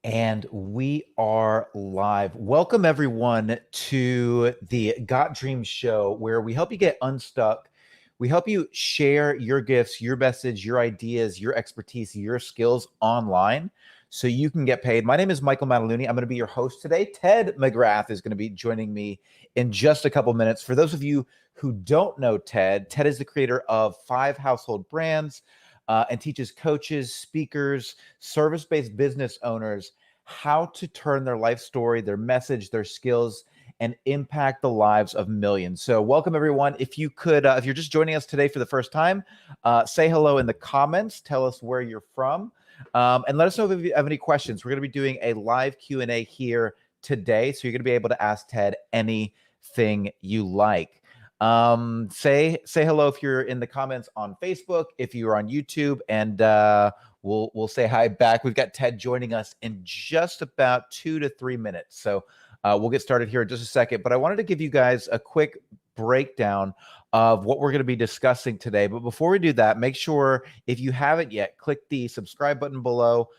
And we are live. Welcome, everyone, to the Got Dreams show, where we help you get unstuck. We help you share your gifts, your message, your ideas, your expertise, your skills online so you can get paid. My name is Michael Mataluni. I'm going to be your host today. Ted McGrath is going to be joining me in just a couple minutes. For those of you who don't know Ted, Ted is the creator of 5 household brands and teaches coaches, speakers, service-based business owners how to turn their life story, their message, their skills, and impact the lives of millions. So welcome, everyone. If you could, if you're just joining us today for the first time, say hello in the comments. Tell us where you're from. And let us know if you have any questions. We're going to be doing a live Q&A here today. So you're going to be able to ask Ted anything you like. Say hello if you're in the comments on Facebook, if you're on YouTube, and we'll say hi back. We've got Ted joining us in just about 2 to 3 minutes. So we'll get started here in just a second. But I wanted to give you guys a quick breakdown of what we're going to be discussing today. But before we do that, make sure if you haven't yet, click the subscribe button below.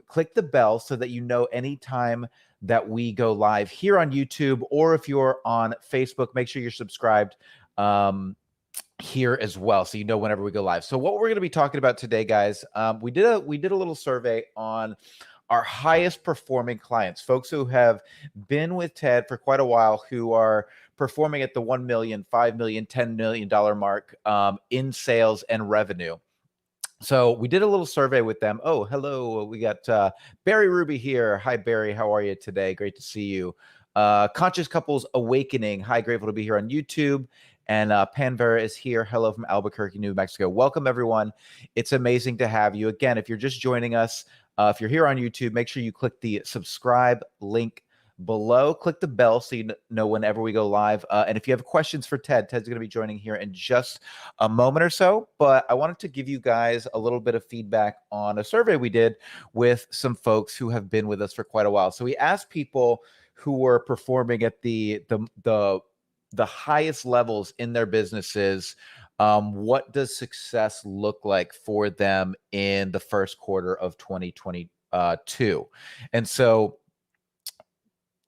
Click the bell so that you know anytime that we go live here on YouTube, or if you're on Facebook, make sure you're subscribed here as well, so you know whenever we go live. So what we're going to be talking about today, guys, we did a little survey on our highest performing clients, folks who have been with Ted for quite a while, who are performing at the $1 million, $5 million, $10 million mark in sales and revenue. So we did a little survey with them. Oh, hello. We got Barry Ruby here. Hi, Barry. How are you today? Great to see you. Conscious Couples Awakening. Hi, grateful to be here on YouTube. And Panvera is here. Hello from Albuquerque, New Mexico. Welcome, everyone. It's amazing to have you. Again, if you're just joining us, if you're here on YouTube, make sure you click the subscribe link below. Click the bell so you know whenever we go live. And if you have questions for Ted, Ted's going to be joining here in just a moment or so. But I wanted to give you guys a little bit of feedback on a survey we did with some folks who have been with us for quite a while. So we asked people who were performing at the highest levels in their businesses, what does success look like for them in the first quarter of 2022? And so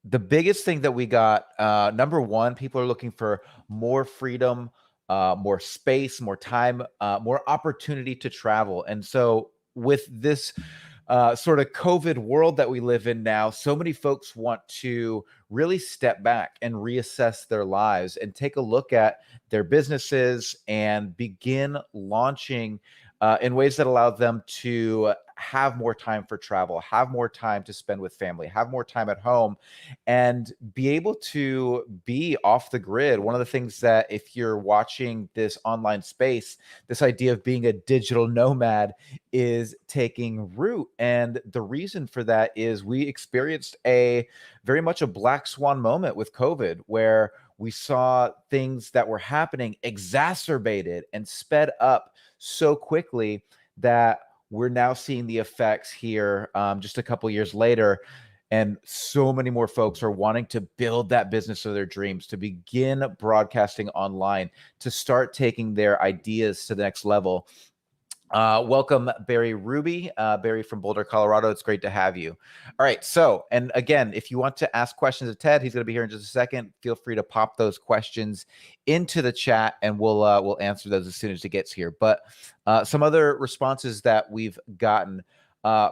the biggest thing that we got, number one, people are looking for more freedom, more space, more time, more opportunity to travel. And so with this sort of COVID world that we live in now, so many folks want to really step back and reassess their lives and take a look at their businesses and begin launching in ways that allow them to have more time for travel, have more time to spend with family, have more time at home, and be able to be off the grid. One of the things that, if you're watching this online space, this idea of being a digital nomad is taking root. And the reason for that is we experienced very much a black swan moment with COVID, where we saw things that were happening exacerbated and sped up so quickly that we're now seeing the effects here just a couple years later. And so many more folks are wanting to build that business of their dreams, to begin broadcasting online, to start taking their ideas to the next level. Welcome, Barry Ruby, Barry from Boulder, Colorado. It's great to have you. All right. So, and again, if you want to ask questions of Ted, he's going to be here in just a second. Feel free to pop those questions into the chat, and we'll answer those as soon as it gets here. But some other responses that we've gotten: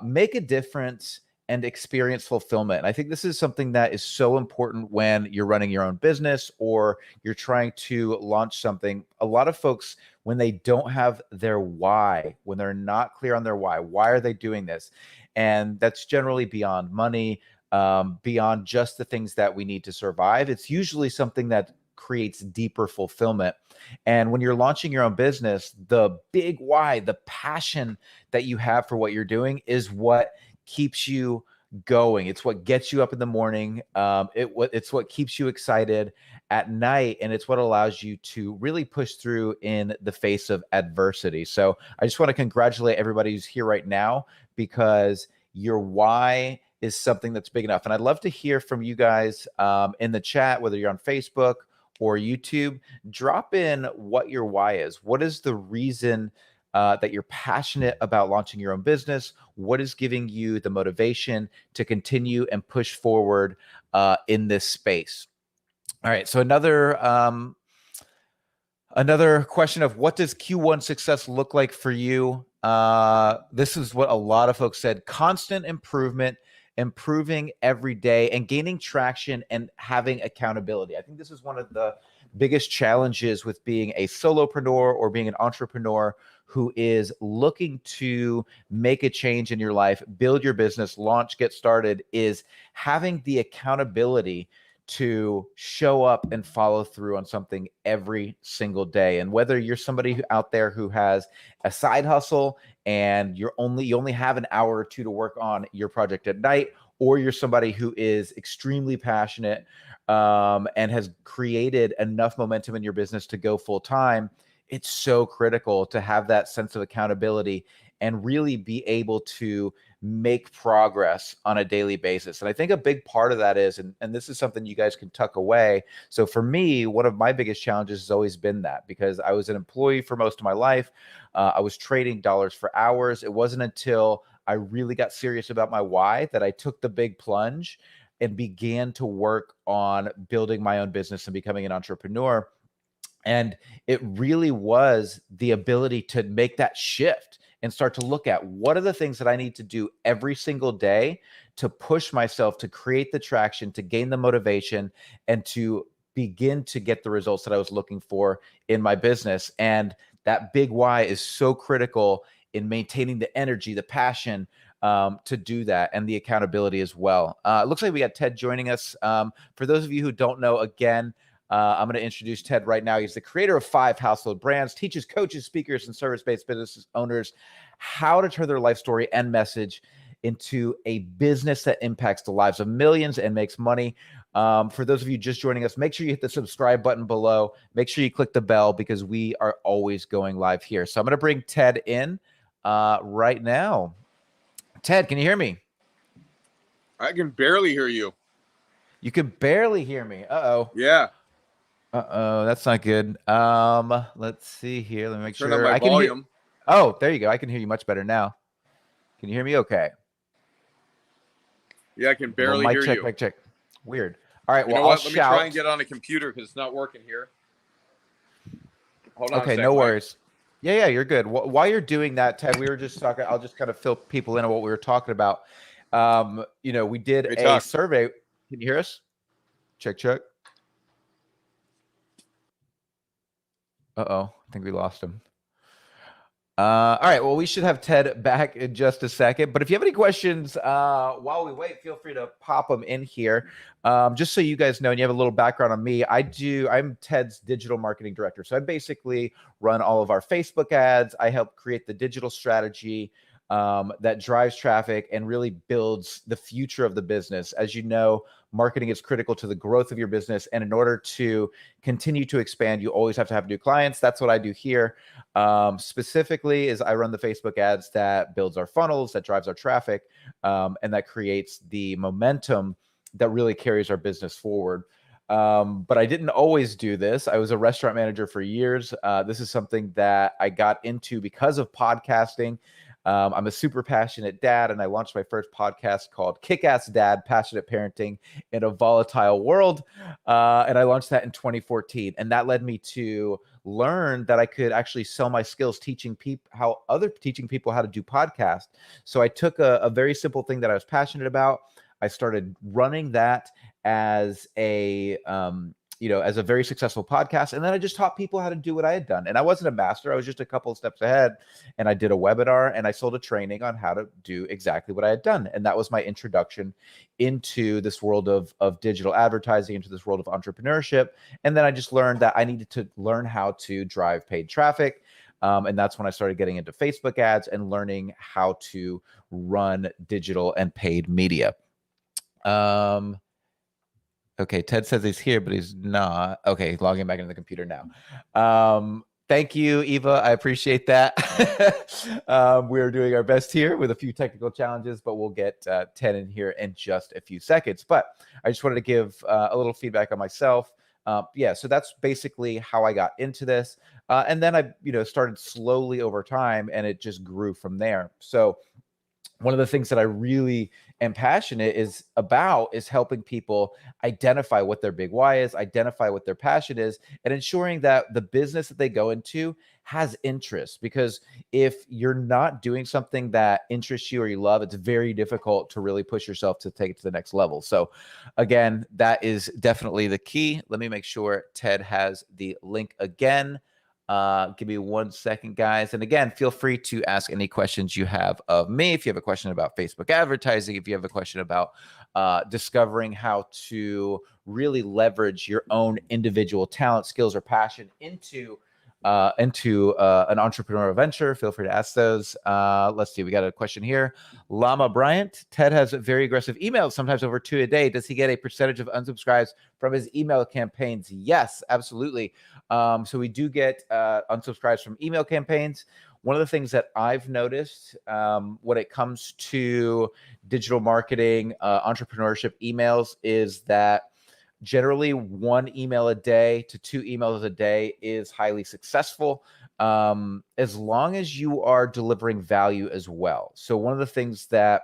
make a difference and experience fulfillment. And I think this is something that is so important when you're running your own business or you're trying to launch something. A lot of folks, when they don't have their why, when they're not clear on their why are they doing this? And that's generally beyond money, beyond just the things that we need to survive. It's usually something that creates deeper fulfillment. And when you're launching your own business, the big why, the passion that you have for what you're doing, is what keeps you going. It's what gets you up in the morning. It's what keeps you excited at night, and it's what allows you to really push through in the face of adversity. So I just want to congratulate everybody who's here right now, because your why is something that's big enough. And I'd love to hear from you guys in the chat, whether you're on Facebook or YouTube. Drop in what your why is. What is the reason that you're passionate about launching your own business. What is giving you the motivation to continue and push forward in this space? All right. So another question of what does Q1 success look like for you? This is what a lot of folks said: constant improvement, improving every day, and gaining traction and having accountability. I think this is one of the biggest challenges with being a solopreneur or being an entrepreneur who is looking to make a change in your life, build your business, launch, get started, is having the accountability to show up and follow through on something every single day. And whether you're somebody out there who has a side hustle and you only have an hour or two to work on your project at night, or you're somebody who is extremely passionate and has created enough momentum in your business to go full time, it's so critical to have that sense of accountability and really be able to make progress on a daily basis. And I think a big part of that is, and this is something you guys can tuck away. So for me, one of my biggest challenges has always been that, because I was an employee for most of my life. I was trading dollars for hours. It wasn't until I really got serious about my why that I took the big plunge and began to work on building my own business and becoming an entrepreneur. And it really was the ability to make that shift and start to look at what are the things that I need to do every single day to push myself, to create the traction, to gain the motivation, and to begin to get the results that I was looking for in my business. And that big why is so critical in maintaining the energy, the passion to do that, and the accountability as well. It looks like we got Ted joining us. For those of you who don't know, again, I'm going to introduce Ted right now. He's the creator of 5 household brands, teaches coaches, speakers, and service-based business owners how to turn their life story and message into a business that impacts the lives of millions and makes money. For those of you just joining us, make sure you hit the subscribe button below. Make sure you click the bell, because we are always going live here. So I'm going to bring Ted in right now. Ted, can you hear me? I can barely hear you. You can barely hear me. Uh-oh. Yeah. Uh-oh, that's not good. Let's see here. Let me make Turn sure on my I can volume. hear. Oh, there you go. I can hear you much better now. Can you hear me okay? Yeah, I can barely mic hear check, you. Mic check. Weird. All right, You well, know what? I'll Let shout. me try and get on a computer because it's not working here. Hold on Okay, a sec, no Mike. worries. Yeah, you're good. While you're doing that, Ted, we were just talking. I'll just kind of fill people in on what we were talking about. We did a survey. Can you hear us? Check. Uh-oh, I think we lost him. All right, well, we should have Ted back in just a second. But if you have any questions while we wait, feel free to pop them in here. Just so you guys know, and you have a little background on me, I'm Ted's digital marketing director. So I basically run all of our Facebook ads. I help create the digital strategy that drives traffic and really builds the future of the business. As you know, marketing is critical to the growth of your business. And in order to continue to expand, you always have to have new clients. That's what I do here. Specifically is I run the Facebook ads that builds our funnels, that drives our traffic, and that creates the momentum that really carries our business forward. But I didn't always do this. I was a restaurant manager for years. This is something that I got into because of podcasting. I'm a super passionate dad, and I launched my first podcast called Kick-Ass Dad, Passionate Parenting in a Volatile World. And I launched that in 2014. And that led me to learn that I could actually sell my skills teaching people how to do podcasts. So I took a very simple thing that I was passionate about. I started running that as a very successful podcast. And then I just taught people how to do what I had done. And I wasn't a master. I was just a couple of steps ahead. And I did a webinar and I sold a training on how to do exactly what I had done. And that was my introduction into this world of digital advertising, into this world of entrepreneurship. And then I just learned that I needed to learn how to drive paid traffic. And that's when I started getting into Facebook ads and learning how to run digital and paid media. Okay, Ted says he's here, but he's not. Okay, he's logging back into the computer now. Thank you, Eva. I appreciate that. We are doing our best here with a few technical challenges, but we'll get Ted in here in just a few seconds. But I just wanted to give a little feedback on myself. So that's basically how I got into this. And then I, started slowly over time, and it just grew from there. So one of the things that I really am passionate is helping people identify what their big why is, identify what their passion is, and ensuring that the business that they go into has interest. Because if you're not doing something that interests you or you love, it's very difficult to really push yourself to take it to the next level. So again, that is definitely the key. Let me make sure Ted has the link again. Give me 1 second, guys. And again, feel free to ask any questions you have of me. If you have a question about Facebook advertising, if you have a question about discovering how to really leverage your own individual talent, skills, or passion into an entrepreneurial venture, feel free to ask those. Let's see. We got a question here. Llama Bryant. Ted has very aggressive emails, sometimes over 2 a day. Does he get a percentage of unsubscribes from his email campaigns? Yes, absolutely. So we do get unsubscribes from email campaigns. One of the things that I've noticed when it comes to digital marketing, entrepreneurship emails is that generally 1 email a day to 2 emails a day is highly successful, as long as you are delivering value as well. So one of the things that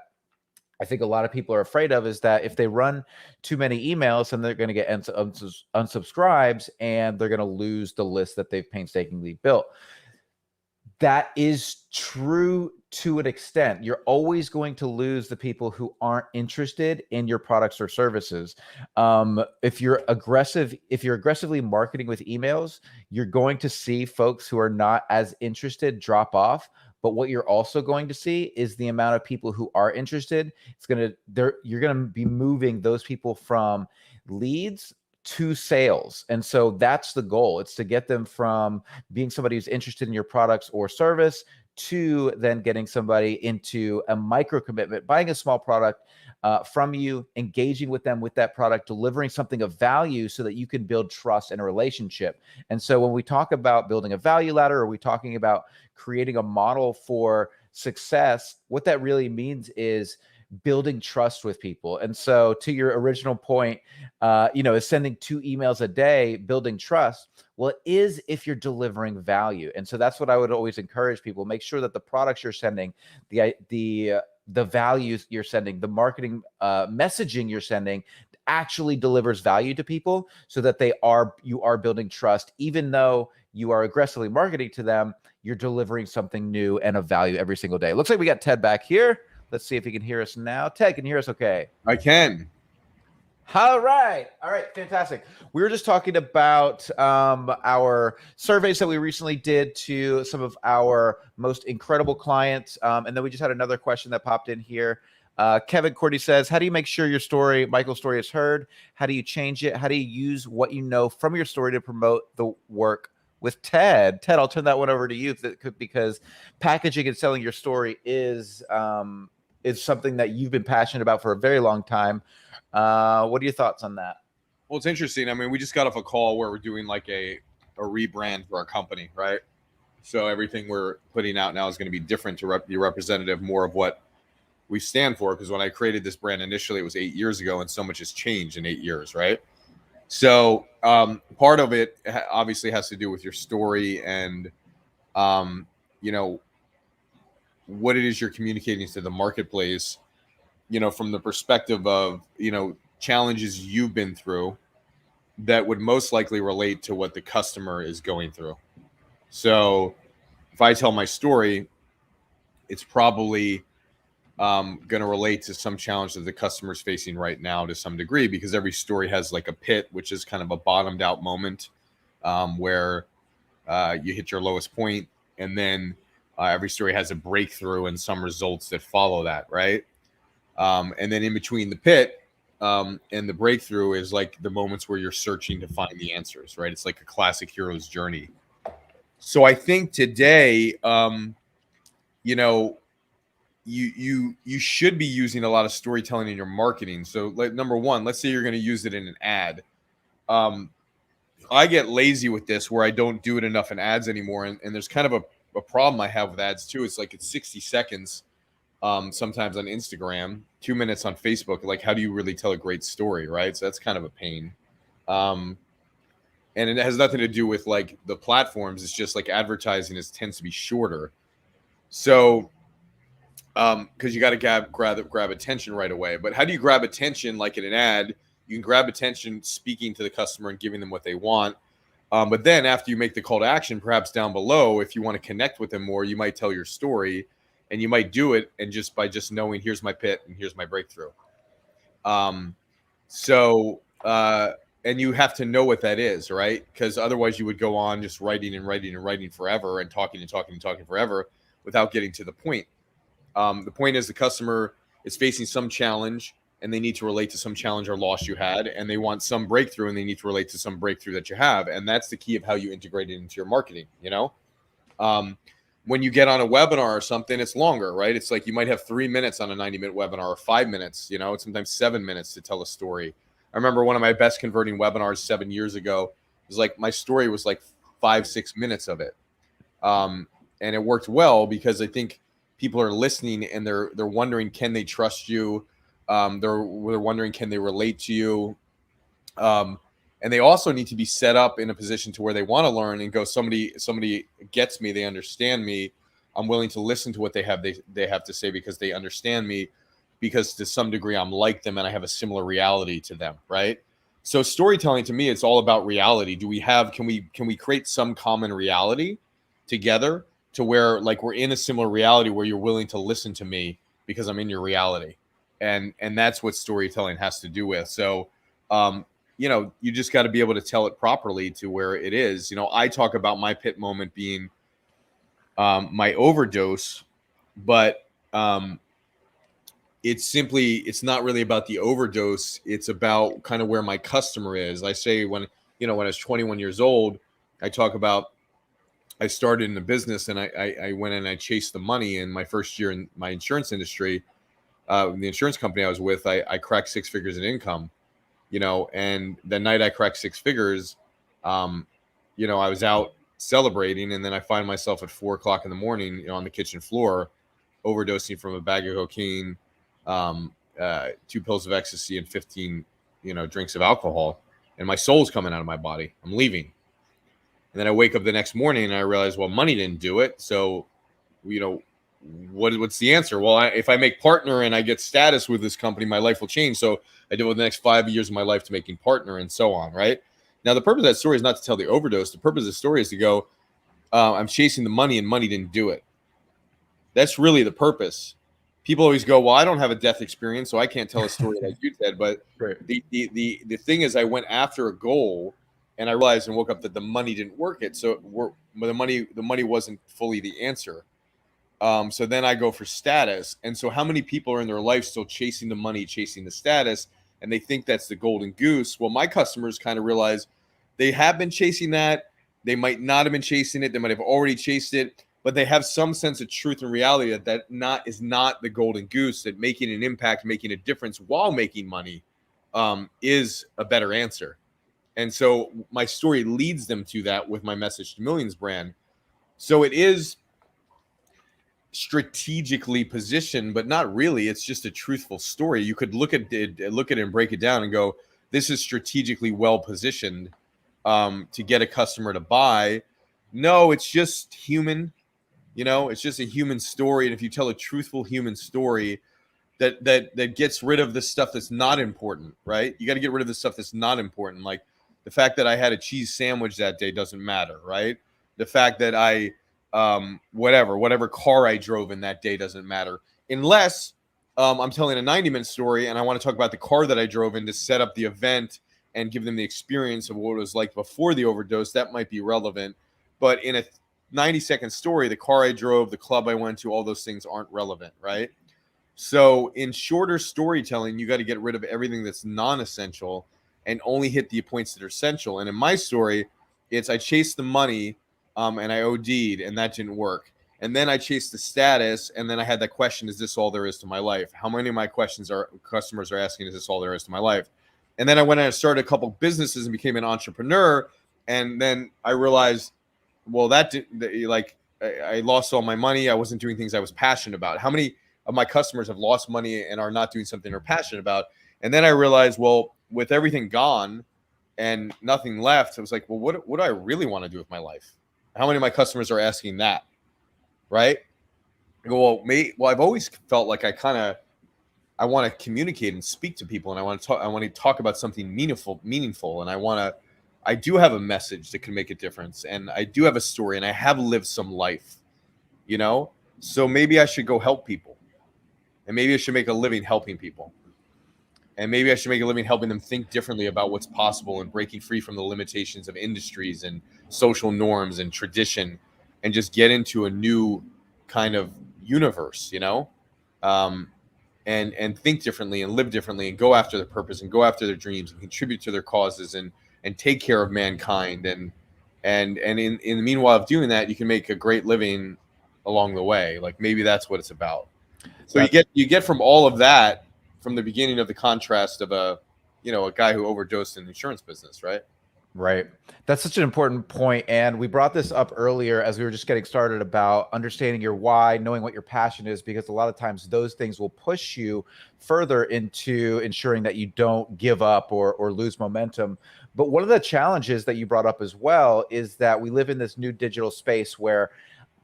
I think a lot of people are afraid of is that if they run too many emails, then they're going to get unsubscribes, and they're going to lose the list that they've painstakingly built. That is true to an extent. You're always going to lose the people who aren't interested in your products or services. If you're aggressively marketing with emails, you're going to see folks who are not as interested drop off. But what you're also going to see is the amount of people who are interested. You're going to be moving those people from leads to sales. And so that's the goal. It's to get them from being somebody who's interested in your products or service to then getting somebody into a micro commitment, buying a small product from you, engaging with them with that product, delivering something of value so that you can build trust and a relationship. And so when we talk about building a value ladder, or we're talking about creating a model for success, what that really means is building trust with people. And so to your original point, is sending 2 emails a day, building trust. Well, it is if you're delivering value. And so that's what I would always encourage people. Make sure that the products you're sending, the values you're sending, the marketing messaging you're sending actually delivers value to people, so that you are building trust. Even though you are aggressively marketing to them, you're delivering something new and of value every single day. Looks like we got Ted back here. Let's see if he can hear us now. Ted, can you hear us okay? I can. All right. Fantastic. We were just talking about our surveys that we recently did to some of our most incredible clients. And then we just had another question that popped in here. Kevin Cordy says, how do you make sure your story, Michael's story, is heard? How do you change it? How do you use what you know from your story to promote the work with Ted? Ted, I'll turn that one over to you, because packaging and selling your story is something that you've been passionate about for a very long time. What are your thoughts on that? Well, it's interesting. I mean, we just got off a call where we're doing like a rebrand for our company, right? So everything we're putting out now is going to be different to be representative more of what we stand for. Because when I created this brand initially, it was 8 years ago, and so much has changed in 8 years, right? So part of it obviously has to do with your story and, what it is you're communicating to the marketplace, from the perspective of, challenges you've been through that would most likely relate to what the customer is going through. So if I tell my story, it's probably going to relate to some challenge that the customer's facing right now to some degree, because every story has like a pit, which is kind of a bottomed out moment where you hit your lowest point, and then every story has a breakthrough and some results that follow that, right? And then in between the pit and the breakthrough is like the moments where you're searching to find the answers, right? It's like a classic hero's journey. So I think today, you should be using a lot of storytelling in your marketing. So number one, let's say you're going to use it in an ad. I get lazy with this where I don't do it enough in ads anymore. And there's kind of a problem I have with ads too. It's like it's 60 seconds sometimes on Instagram, 2 minutes on Facebook. Like, how do you really tell a great story, right? So that's kind of a pain. And And it has nothing to do with like the platforms. It's just like advertising tends to be shorter. So because you got to grab attention right away. But how do you grab attention like in an ad? You can grab attention speaking to the customer and giving them what they want. But then after you make the call to action, perhaps down below, if you want to connect with them more, you might tell your story, and you might do it and just by just knowing here's my pit and here's my breakthrough. So and you have to know what that is, right? Because otherwise you would go on just writing and writing and writing forever and talking and talking and talking forever without getting to the point. The point is the customer is facing some challenge and they need to relate to some challenge or loss you had, and they want some breakthrough and they need to relate to some breakthrough that you have. And that's the key of how you integrate it into your marketing, you know? When you get on a webinar or something, it's longer, right? It's like you might have 3 minutes on a 90-minute webinar or 5 minutes, you know, it's sometimes 7 minutes to tell a story. I remember one of my best converting webinars 7 years ago. It was like my story was like 5-6 minutes of it. And it worked well because I think people are listening and they're wondering, can they trust you? They're wondering, can they relate to you? And they also need to be set up in a position to where they want to learn and go, somebody gets me, they understand me. I'm willing to listen to what they have to say because they understand me, because to some degree I'm like them and I have a similar reality to them, right? So storytelling to me, it's all about reality. Can we create some common reality together to where like we're in a similar reality where you're willing to listen to me because I'm in your reality? And that's what storytelling has to do with. So you know, you just got to be able to tell it properly to where it is. You know, I talk about my pit moment being my overdose, but it's not really about the overdose. It's about kind of where my customer is. I say when I was 21 years old, I talk about I started in the business and I went and I chased the money. In my first year in my insurance industry, the insurance company I was with, I cracked 6 figures in income. You know, and the night I cracked 6 figures, you know, I was out celebrating, and then I find myself at 4:00 in the morning, you know, on the kitchen floor, overdosing from a bag of cocaine, 2 pills of ecstasy, and 15, you know, drinks of alcohol, and my soul's coming out of my body. I'm leaving, and then I wake up the next morning and I realize, well, money didn't do it. So, you know, what's the answer? Well, if I make partner and I get status with this company, my life will change. So I devote the next 5 years of my life to making partner, and so on, right? Now, the purpose of that story is not to tell the overdose. The purpose of the story is to go, I'm chasing the money and money didn't do it. That's really the purpose. People always go, well, I don't have a death experience, so I can't tell a story like you did. But Right. the thing is, I went after a goal, and I realized and woke up that the money didn't work it. So the money wasn't fully the answer. So then I go for status. And so how many people are in their life still chasing the money, chasing the status, and they think that's the golden goose? Well, my customers kind of realize they have been chasing that. They might not have been chasing it. They might have already chased it, but they have some sense of truth and reality that is not the golden goose, that making an impact, making a difference while making money is a better answer. And so my story leads them to that with my Message to Millions brand. So it is strategically positioned, but not really. It's just a truthful story. You could look at it and break it down and go, this is strategically well positioned to get a customer to buy. No, it's just human. You know, it's just a human story. And if you tell a truthful human story that gets rid of the stuff that's not important, right? You got to get rid of the stuff that's not important. Like the fact that I had a cheese sandwich that day doesn't matter, right? The fact that I whatever car I drove in that day doesn't matter, unless I'm telling a 90-minute story and I want to talk about the car that I drove in to set up the event and give them the experience of what it was like before the overdose. That might be relevant, but in a 90-second story, the car I drove, the club I went to, all those things aren't relevant, right? So in shorter storytelling, you got to get rid of everything that's non-essential and only hit the points that are essential. And in my story, it's I chased the money and I OD'd, and that didn't work. And then I chased the status, and then I had that question, is this all there is to my life? How many of my customers are asking, is this all there is to my life? And then I went and I started a couple businesses and became an entrepreneur. And then I realized, well, I lost all my money. I wasn't doing things I was passionate about. How many of my customers have lost money and are not doing something they're passionate about? And then I realized, well, with everything gone, and nothing left, I was like, well, what do I really want to do with my life? How many of my customers are asking that, right? I go, well, I've always felt like I want to communicate and speak to people, and I want to talk about something meaningful, and I do have a message that can make a difference, and I do have a story, and I have lived some life, you know. So maybe I should go help people, and maybe I should make a living helping people, and maybe I should make a living helping them think differently about what's possible and breaking free from the limitations of industries and social norms and tradition, and just get into a new kind of universe, you know. Um, and think differently and live differently and go after their purpose and go after their dreams and contribute to their causes and take care of mankind, and in the meanwhile of doing that, you can make a great living along the way. Like, maybe that's what it's about. So you get from all of that, from the beginning of the contrast of a guy who overdosed in the insurance business, right? Right. That's such an important point. And we brought this up earlier as we were just getting started about understanding your why, knowing what your passion is, because a lot of times those things will push you further into ensuring that you don't give up or lose momentum. But one of the challenges that you brought up as well is that we live in this new digital space where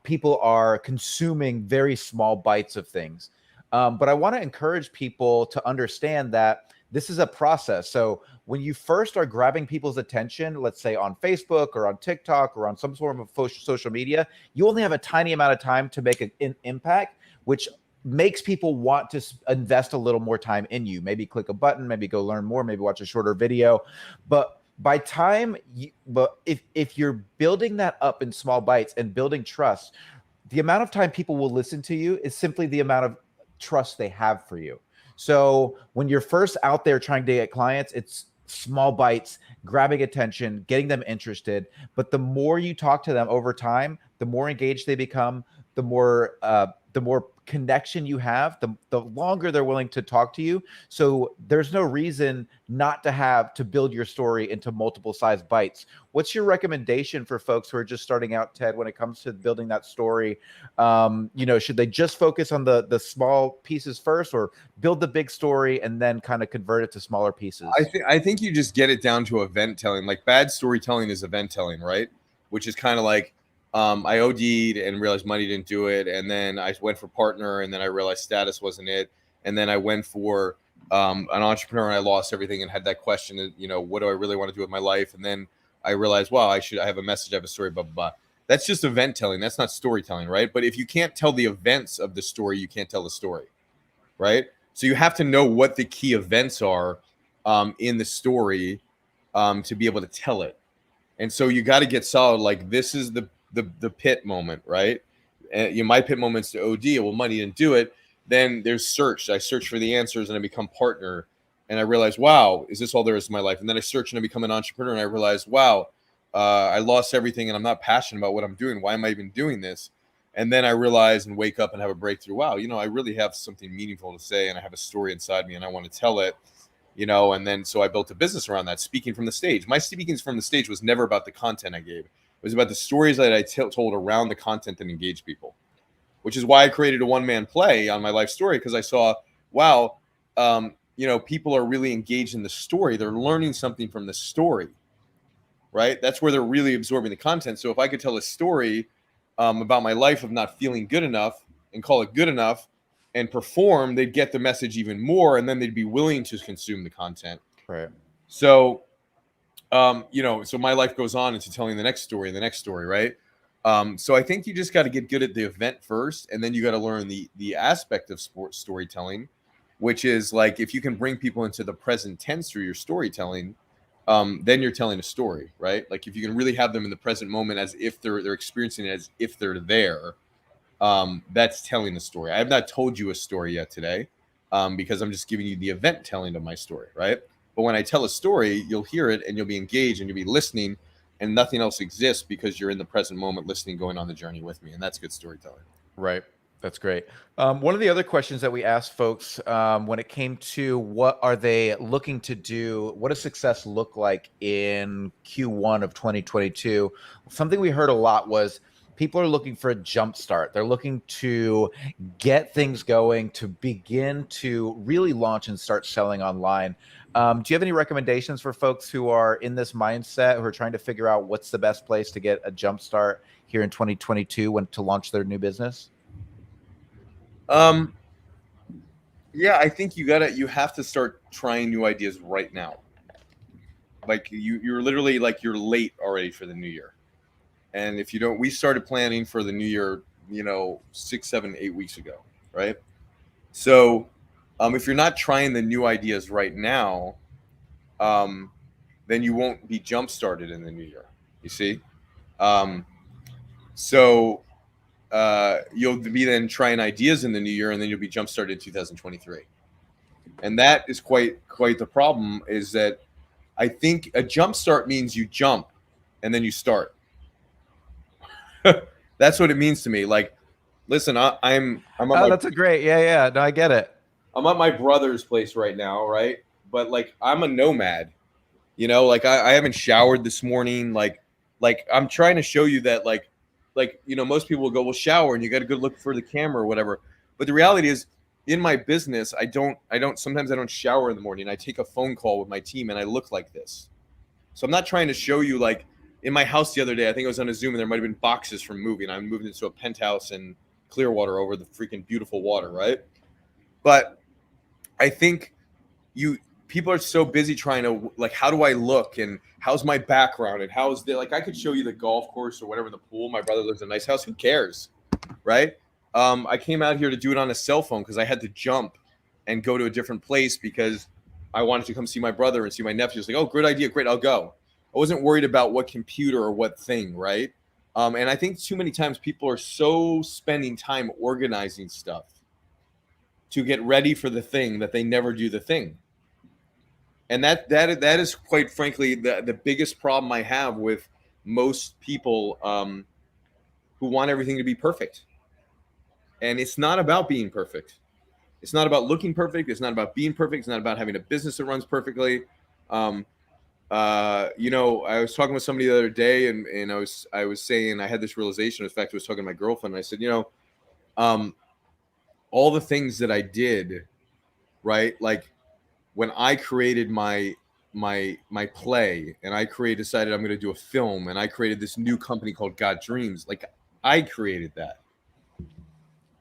people are consuming very small bites of things. But I want to encourage people to understand that this is a process. So when you first are grabbing people's attention, let's say on Facebook or on TikTok or on some sort of social media, you only have a tiny amount of time to make an impact, which makes people want to invest a little more time in you. Maybe click a button, maybe go learn more, maybe watch a shorter video. But by time but if you're building that up in small bites and building trust, the amount of time people will listen to you is simply the amount of trust they have for you. So when you're first out there trying to get clients, it's small bites, grabbing attention, getting them interested. But the more you talk to them over time, the more engaged they become, the more connection you have, the longer they're willing to talk to you. So there's no reason not to build your story into multiple size bites. What's your recommendation for folks who are just starting out, Ted, when it comes to building that story? Should they just focus on the small pieces first, or build the big story and then kind of convert it to smaller pieces? I think you just get it down to event telling. Like, bad storytelling is event telling, right? Which is kind of like, I OD'd and realized money didn't do it, and then I went for partner, and then I realized status wasn't it, and then I went for an entrepreneur, and I lost everything, and had that question, what do I really want to do with my life? And then I realized, wow, I have a message, I have a story, blah blah blah. That's just event telling. That's not storytelling, right? But if you can't tell the events of the story, you can't tell the story, right? So you have to know what the key events are in the story to be able to tell it. And so you got to get solid. Like, this is the pit moment, right? And my pit moment's to OD. Well, money didn't do it. Then there's search. I search for the answers, and I become partner. And I realize, wow, is this all there is to my life? And then I search and I become an entrepreneur, and I realize, wow, I lost everything, and I'm not passionate about what I'm doing. Why am I even doing this? And then I realize and wake up and have a breakthrough. Wow, I really have something meaningful to say, and I have a story inside me, and I want to tell it. And then so I built a business around that, speaking from the stage. My speaking from the stage was never about the content I gave. It was about the stories that I told around the content that engaged people, which is why I created a one-man play on my life story, because I saw, wow, people are really engaged in the story. They're learning something from the story, right? That's where they're really absorbing the content. So if I could tell a story about my life of not feeling good enough and call it good enough and perform, they'd get the message even more, and then they'd be willing to consume the content. Right. So so my life goes on into telling the next story and the next story, right? So I think you just got to get good at the event first, and then you got to learn the aspect of sports storytelling, which is like, if you can bring people into the present tense through your storytelling, then you're telling a story, right? Like, if you can really have them in the present moment as if they're experiencing it as if they're there, that's telling the story. I have not told you a story yet today, because I'm just giving you the event telling of my story, right? But when I tell a story, you'll hear it and you'll be engaged and you'll be listening, and nothing else exists because you're in the present moment listening, going on the journey with me. And that's good storytelling. Right. That's great. One of the other questions that we asked folks when it came to what are they looking to do, what does success look like in Q1 of 2022? Something we heard a lot was, People are looking for a jump start. They're looking to get things going, to begin to really launch and start selling online. Do you have any recommendations for folks who are in this mindset, who are trying to figure out what's the best place to get a jump start here in 2022 when to launch their new business? Yeah, I think you have to start trying new ideas right now. Like you're literally like you're late already for the new year. And if you don't, we started planning for the new year, 6, 7, 8 weeks ago, right? So, if you're not trying the new ideas right now, um, then you won't be jump started in the new year. You see, um, so you'll be then trying ideas in the new year, and then you'll be jump started in 2023. And that is quite the problem. Is that I think a jump start means you jump, and then you start. That's what it means to me. Like, listen, I'm on Oh, my that's a great. Yeah, yeah. No, I get it. I'm at my brother's place right now, right? But like I'm a nomad, like I haven't showered this morning. Like I'm trying to show you that most people will go, well, shower and you got to go look for the camera or whatever. But the reality is in my business, sometimes I don't shower in the morning. I take a phone call with my team and I look like this. So I'm not trying to show you like in my house the other day, I think I was on a Zoom and there might have been boxes from moving. I moved into a penthouse in Clearwater over the freaking beautiful water, right? But I think people are so busy trying to like, how do I look and how's my background and how's the like I could show you the golf course or whatever, the pool. My brother lives in a nice house. Who cares, right? I came out here to do it on a cell phone because I had to jump and go to a different place because I wanted to come see my brother and see my nephew. It's like, oh, great idea, great, I'll go. I wasn't worried about what computer or what thing, right? And I think too many times people are so spending time organizing stuff to get ready for the thing that they never do the thing. And that is quite frankly the biggest problem I have with most people who want everything to be perfect. And it's not about being perfect. It's not about looking perfect. It's not about being perfect. It's not about having a business that runs perfectly. I was talking with somebody the other day, and I was saying I had this realization. In fact, I was talking to my girlfriend. And I said, all the things that I did, right? Like when I created my play, and I decided I'm going to do a film, and I created this new company called Got Dreams. Like I created that,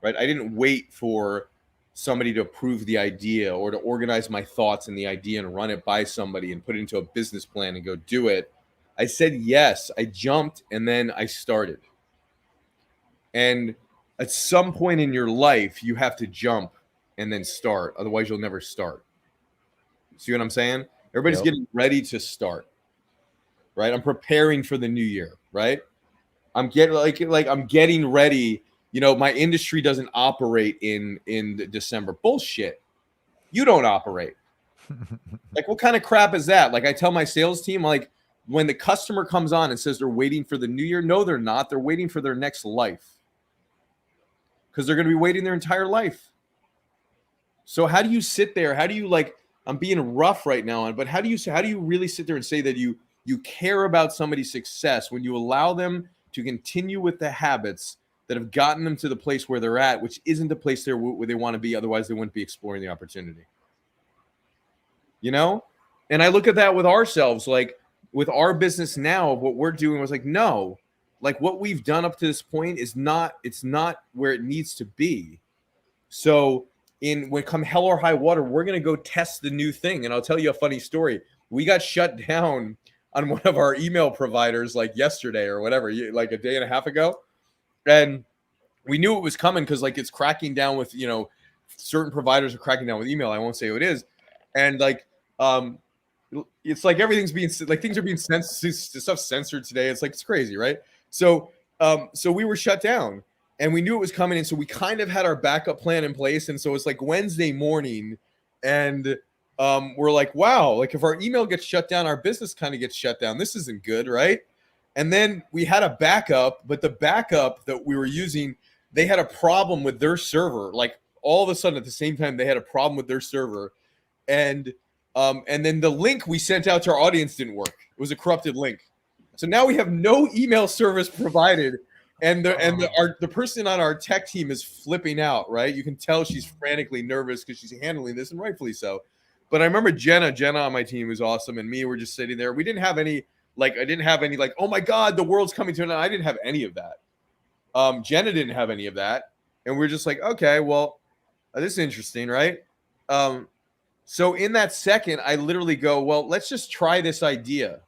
right? I didn't wait for somebody to approve the idea or to organize my thoughts and the idea and run it by somebody and put it into a business plan and go do it. I said yes, I jumped, and then I started. And at some point in your life, you have to jump and then start. Otherwise, you'll never start. See what I'm saying? Everybody's getting ready to start, right? I'm preparing for the new year, right? I'm getting I'm getting ready. My industry doesn't operate in December. Bullshit. You don't operate. Like, what kind of crap is that? Like, I tell my sales team, like, when the customer comes on and says they're waiting for the new year, no, they're not. They're waiting for their next life because they're going to be waiting their entire life. So how do you sit there? How do you I'm being rough right now, but how do you really sit there and say that you care about somebody's success when you allow them to continue with the habits that have gotten them to the place where they're at, which isn't the place where they want to be. Otherwise, they wouldn't be exploring the opportunity. And I look at that with ourselves, like with our business now, what we're doing was like, no, like what we've done up to this point it's not where it needs to be. So when come hell or high water, we're going to go test the new thing. And I'll tell you a funny story. We got shut down on one of our email providers like yesterday or whatever, like a day and a half ago. And we knew it was coming because like it's cracking down with, certain providers are cracking down with email. I won't say who it is. And like, it's like everything's being like things are being censored, stuff censored today. It's like, it's crazy, right? So we were shut down and we knew it was coming. And so we kind of had our backup plan in place. And so it's like Wednesday morning and we're like, wow, like if our email gets shut down, our business kind of gets shut down. This isn't good, right? And then we had a backup, but the backup that we were using, they had a problem with their server. Like all of a sudden at the same time, they had a problem with their server. And then the link we sent out to our audience didn't work. It was a corrupted link. So now we have no email service provided. and the person on our tech team is flipping out, right? You can tell she's frantically nervous because she's handling this, and rightfully so. But I remember Jenna on my team was awesome, and me were just sitting there. We didn't have any like, I didn't have any like, oh my god, the world's coming to an end. I didn't have any of that. Jenna didn't have any of that, and we're just like, okay, well, this is interesting, right? So in that second, I literally go, well, let's just try this idea.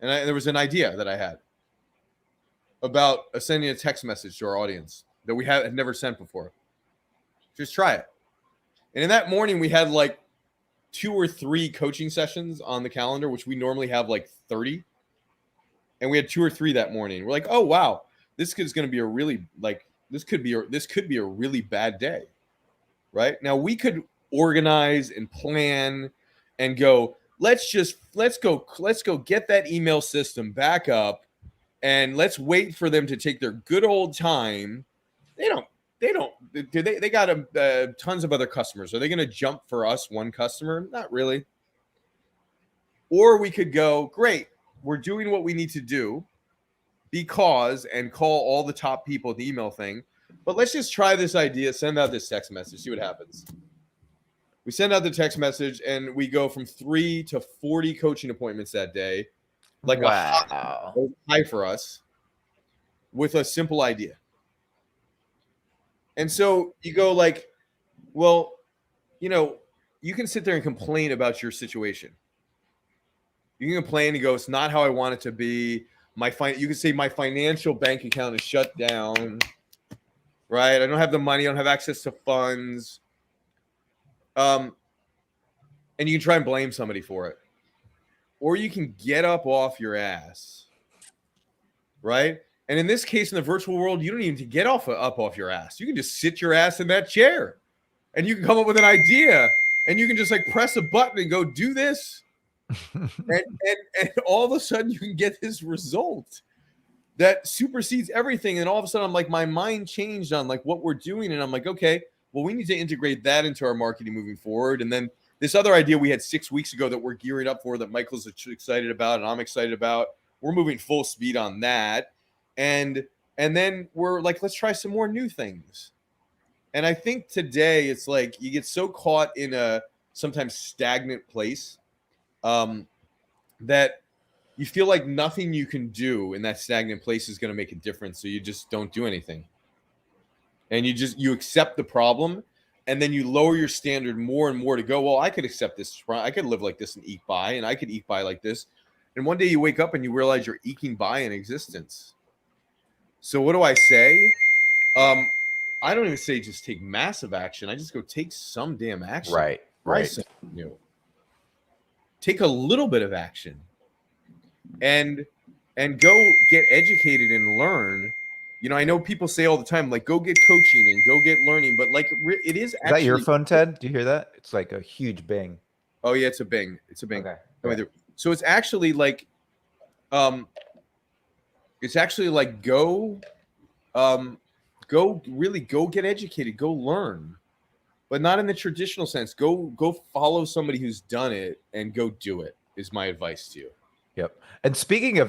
And there was an idea that I had about sending a text message to our audience that we had never sent before. Just try it. And in that morning, we had like 2 or 3 coaching sessions on the calendar, which we normally have like 30. And we had 2 or 3 that morning. We're like, oh, wow, this is going to be a really like, this could be a really bad day. Right now, we could organize and plan and go, let's go get that email system back up, and let's wait for them to take their good old time. They got tons of other customers. Are they going to jump for us one customer? Not really. Or we could go, great, we're doing what we need to do and call all the top people at the email thing, but let's just try this idea, send out this text message, see what happens. We send out the text message, and we go from 3 to 40 coaching appointments that day, like a high for us, with a simple idea. And so you go like, well, you can sit there and complain about your situation. You can complain and go, it's not how I want it to be. You can say my financial bank account is shut down, right? I don't have the money. I don't have access to funds. And you can try and blame somebody for it. Or you can get up off your ass, right? And in this case, in the virtual world, you don't even need to get up off your ass. You can just sit your ass in that chair, and you can come up with an idea, and you can just like press a button and go do this. and all of a sudden you can get this result that supersedes everything. And all of a sudden I'm like, my mind changed on like what we're doing. And I'm like, okay, well, we need to integrate that into our marketing moving forward. And then this other idea we had 6 weeks ago that we're gearing up for, that Michael's excited about and I'm excited about, we're moving full speed on that. And then we're like, let's try some more new things. And I think today it's like you get so caught in a sometimes stagnant place that you feel like nothing you can do in that stagnant place is going to make a difference. So you just don't do anything. And you accept the problem, and then you lower your standard more and more to go, well, I could accept this. I could live like this and eke by, and I could eke by like this. And one day you wake up and you realize you're eking by in existence. So what do I say? I don't even say just take massive action. I just go take some damn action. Right. Take a little bit of action and go get educated and learn. I know people say all the time, like, go get coaching and go get learning, but like it is actually. Is that your phone, Ted? Do you hear that? It's like a huge bing. Oh yeah, it's a bing. Okay. So it's actually like, go get educated, go learn, but not in the traditional sense. Go follow somebody who's done it and go do it is my advice to you. Yep. And speaking of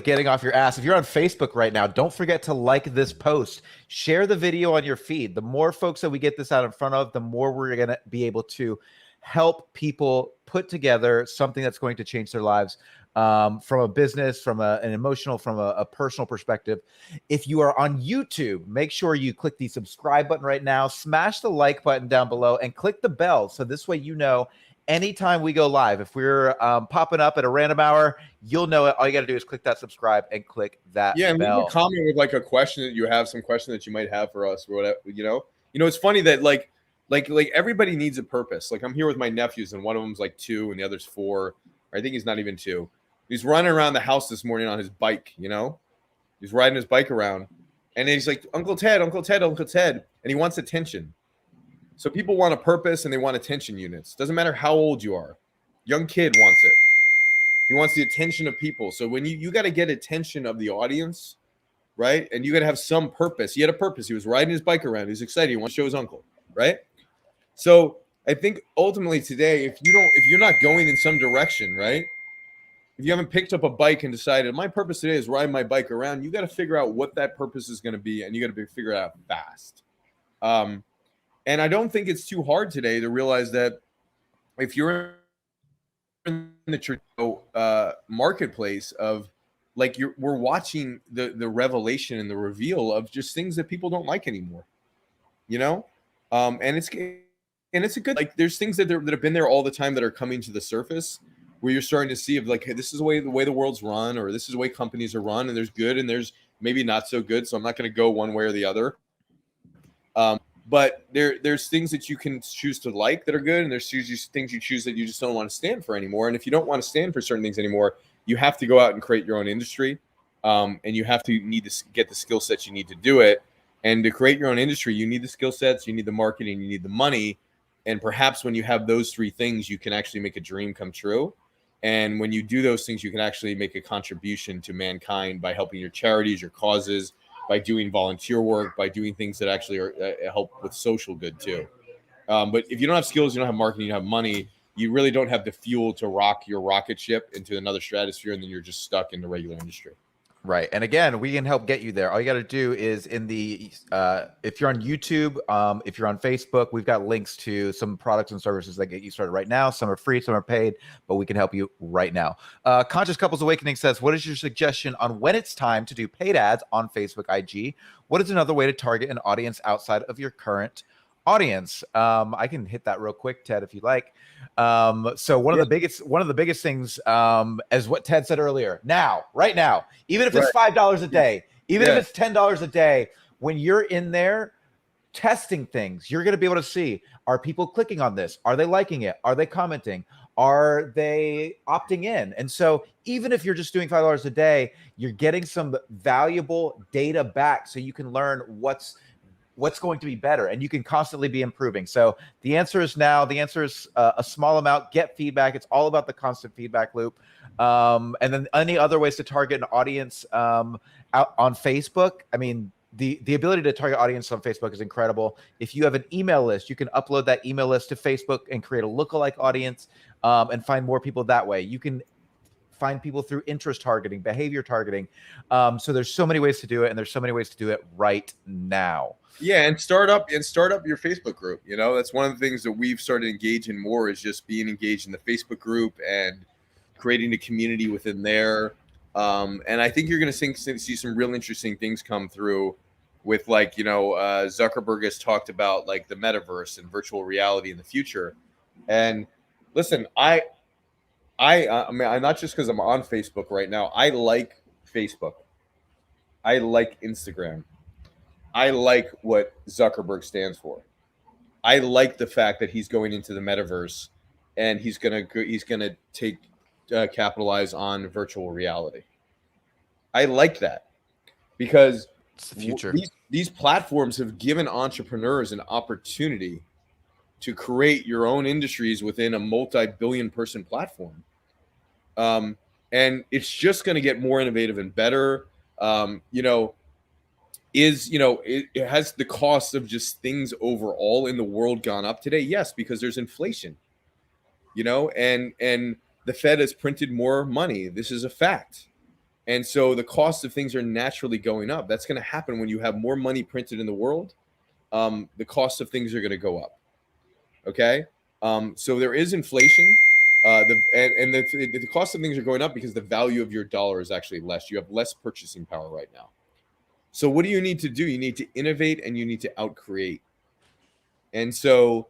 getting off your ass, if you're on Facebook right now, don't forget to like this post, share the video on your feed. The more folks that we get this out in front of, the more we're going to be able to help people put together something that's going to change their lives, from a business, from an emotional, from a personal perspective. If you are on YouTube, make sure you click the subscribe button right now, smash the like button down below, and click the bell. So this way, anytime we go live, if we're popping up at a random hour, you'll know it. All you got to do is click that subscribe and click that bell. And leave a comment with like a question that you have, some question that you might have for us or whatever. It's funny that like everybody needs a purpose. Like I'm here with my nephews, and one of them's like 2 and the other's 4. Or I think he's not even 2. He's running around the house this morning on his bike. He's riding his bike around, and he's like, Uncle Ted, Uncle Ted, Uncle Ted, and he wants attention. So people want a purpose and they want attention units. Doesn't matter how old you are. Young kid wants it. He wants the attention of people. So when you got to get attention of the audience, right? And you got to have some purpose. He had a purpose. He was riding his bike around. He was excited. He wants to show his uncle, right? So I think ultimately today, if you're not going in some direction, right? if you haven't picked up a bike and decided my purpose today is ride my bike around, you got to figure out what that purpose is going to be, and you got to figure it out fast. And I don't think it's too hard today to realize that if you're in the marketplace of like we're watching the revelation and the reveal of just things that people don't like anymore, you know, and it's a good, like, there's things that have been there all the time that are coming to the surface, where you're starting to see of like, hey, this is the way the world's run, or this is the way companies are run, and there's good and there's maybe not so good. So I'm not going to go one way or the other. But there's things that you can choose to like that are good, and there's things you choose that you just don't want to stand for anymore. And if you don't want to stand for certain things anymore, you have to go out and create your own industry, and you have to need to get the skill sets you need to do it. And to create your own industry, you need the skill sets, you need the marketing, you need the money. And perhaps when you have those three things, you can actually make a dream come true. And when you do those things, you can actually make a contribution to mankind by helping your charities, your causes, by doing volunteer work, by doing things that actually are help with social good too. But if you don't have skills, you don't have marketing, you don't have money, you really don't have the fuel to rock your rocket ship into another stratosphere, and then you're just stuck in the regular industry. Right. And again, we can help get you there. All you got to do is in the, if you're on YouTube, if you're on Facebook, we've got links to some products and services that get you started right now. Some are free, some are paid, but we can help you right now. Conscious Couples Awakening says, what is your suggestion on when it's time to do paid ads on Facebook, IG? What is another way to target an audience outside of your current audience? I can hit that real quick, Ted, if you like. So one of the biggest things, as what Ted said earlier, right now, even if it's $5 a day, even if it's $10 a day, when you're in there testing things, you're going to be able to see, are people clicking on this? Are they liking it? Are they commenting? Are they opting in? And so even if you're just doing $5 a day, you're getting some valuable data back, so you can learn what's going to be better, and you can constantly be improving. So the answer is now. The answer is a small amount. Get feedback. It's all about the constant feedback loop. And then any other ways to target an audience out on Facebook. I mean, the ability to target audience on Facebook is incredible. If you have an email list, you can upload that email list to Facebook and create a lookalike audience, and find more people that way. You can find people through interest targeting, behavior targeting. So there's so many ways to do it, and there's so many ways to do it right now. Yeah, and start up your Facebook group. You know, that's one of the things that we've started engaging more, is just being engaged in the Facebook group and creating a community within there. And I think you're going to see some real interesting things come through with, like, you know, Zuckerberg has talked about like the metaverse and virtual reality in the future. And listen, I mean, I'm not just because I'm on Facebook right now. I like Facebook. I like Instagram. I like what Zuckerberg stands for. I like the fact that he's going into the metaverse, and he's gonna take capitalize on virtual reality. I like that, because It's the future. These platforms have given entrepreneurs an opportunity to create your own industries within a multi-billion person platform. And it's just going to get more innovative and better. It has the cost of just things overall in the world gone up today? Yes, because there's inflation, and the Fed has printed more money. This is a fact. And so the cost of things are naturally going up. That's going to happen when you have more money printed in the world. The cost of things are going to go up. Okay. So there is inflation. The cost of things are going up because the value of your dollar is actually less. You have less purchasing power right now. So what do you need to do? You need to innovate, and you need to outcreate. And so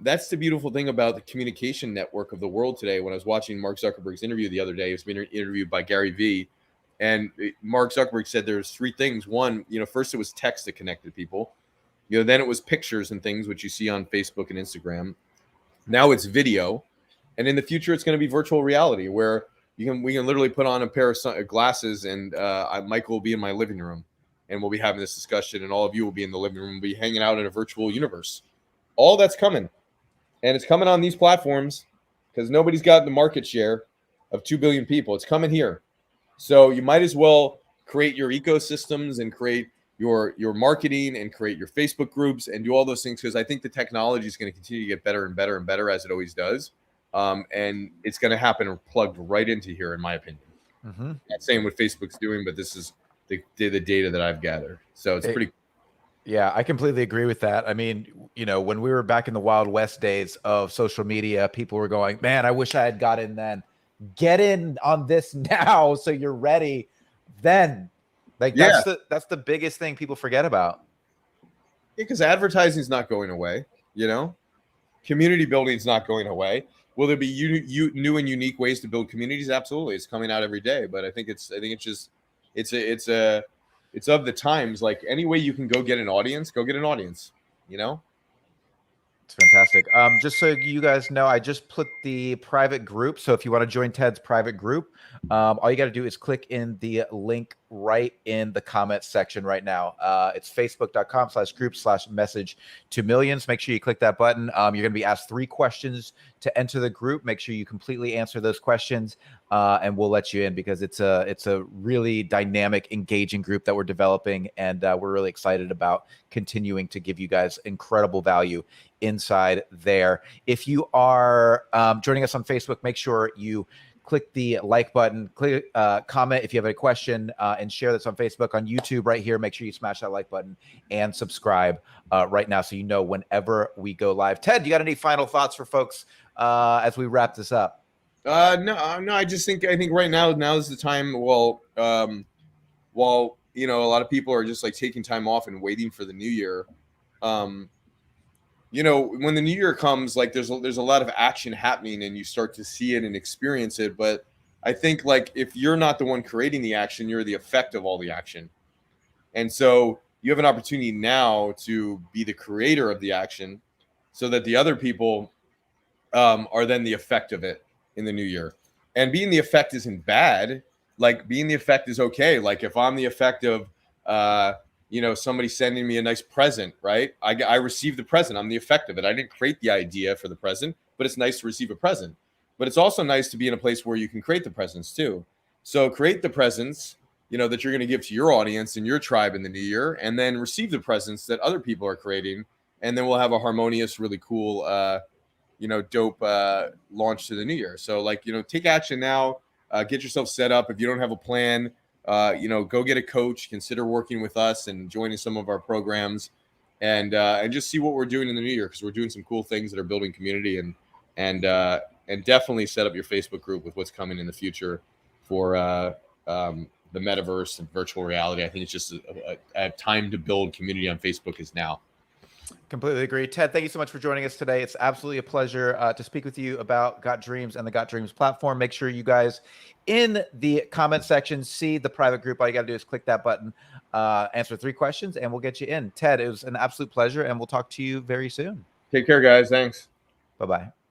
that's the beautiful thing about the communication network of the world today. When I was watching Mark Zuckerberg's interview the other day, he was being interviewed by Gary Vee, and Mark Zuckerberg said there's three things. One, first it was text that connected people. Then it was pictures and things, which you see on Facebook and Instagram. Now it's video, and in the future it's going to be virtual reality, where we can literally put on a pair of glasses, and Michael will be in my living room, and we'll be having this discussion, and all of you will be in the living room, we'll be hanging out in a virtual universe. All that's coming, and it's coming on these platforms because nobody's got the market share of 2 billion people. It's coming here. So you might as well create your ecosystems and create your marketing and create your Facebook groups and do all those things, because I think the technology is going to continue to get better and better and better, as it always does. And it's going to happen plugged right into here, in my opinion. Mm-hmm. Not saying what Facebook's doing, but this is the data that I've gathered. So it's pretty. Yeah, I completely agree with that. I mean, when we were back in the Wild West days of social media, people were going, man, I wish I had got in then. Get in on this now so you're ready then. Like that's the biggest thing people forget about. Yeah, because advertising is not going away, community building is not going away. Will there be new and unique ways to build communities? Absolutely, it's coming out every day. But I think it's just it's of the times. Like any way you can go get an audience, go get an audience. It's fantastic. Just so you guys know, I just put the private group. So if you want to join Ted's private group, all you got to do is click in the link right in the comments section right now. It's facebook.com/group/message to millions. Make sure you click that button. You're going to be asked 3 questions to enter the group. Make sure you completely answer those questions, and we'll let you in because it's a really dynamic, engaging group that we're developing, and we're really excited about continuing to give you guys incredible value inside there. If you are joining us on Facebook, make sure you click the like button, click comment if you have a question, and share this on Facebook. On YouTube right here, make sure you smash that like button and subscribe right now so you know whenever we go live. Ted, you got any final thoughts for folks as we wrap this up? No. I think right now is the time. While a lot of people are just like taking time off and waiting for the new year. When the new year comes, like there's a lot of action happening and you start to see it and experience it. But I think like if you're not the one creating the action, you're the effect of all the action. And so you have an opportunity now to be the creator of the action so that the other people are then the effect of it in the new year. And being the effect isn't bad. Like being the effect is okay. Like if I'm the effect of somebody sending me a nice present, right? I received the present. I'm the effect of it. I didn't create the idea for the present, but it's nice to receive a present. But it's also nice to be in a place where you can create the presents too. So create the presents, that you're going to give to your audience and your tribe in the new year, and then receive the presents that other people are creating. And then we'll have a harmonious, really cool, dope launch to the new year. So take action now, get yourself set up. If you don't have a plan, go get a coach, consider working with us and joining some of our programs, and just see what we're doing in the new year, because we're doing some cool things that are building community, and definitely set up your Facebook group with what's coming in the future for the metaverse and virtual reality. I think it's just a time to build community on Facebook is now. Completely agree. Ted, thank you so much for joining us today. It's absolutely a pleasure to speak with you about Got Dreams and the Got Dreams platform. Make sure you guys in the comment section see the private group. All you got to do is click that button, answer 3 questions, and we'll get you in. Ted, it was an absolute pleasure, and we'll talk to you very soon. Take care, guys. Thanks. Bye-bye.